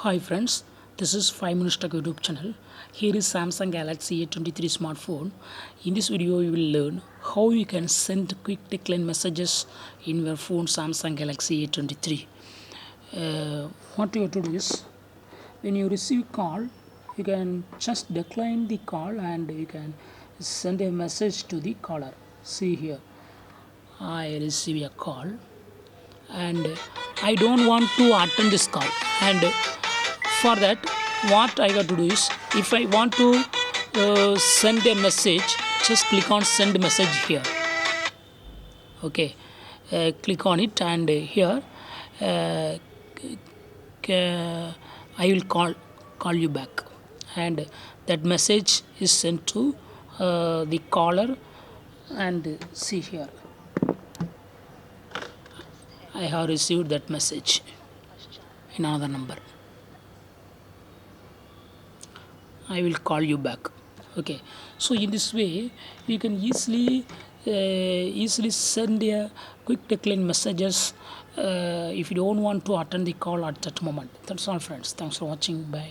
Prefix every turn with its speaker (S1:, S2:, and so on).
S1: Hi friends, this is 5 Minutes Tech YouTube channel. Here is Samsung Galaxy A23 smartphone. In this video, you will learn how you can send quick decline messages in your phone Samsung Galaxy A23. What you have to do is, when you receive call, you can just decline the call and you can send a message to the caller. See here, I receive a call and I don't want to attend this call, and for that what I got to do is, if I want to send a message, just click on send message here. Okay, click on it, and here uh, I will call you back, and that message is sent to the caller. And see here, I have received that message in another number. I will call you back. Okay, so in this way you can easily send a quick decline messages if you don't want to attend the call at that moment. That's all friends. Thanks for watching. Bye.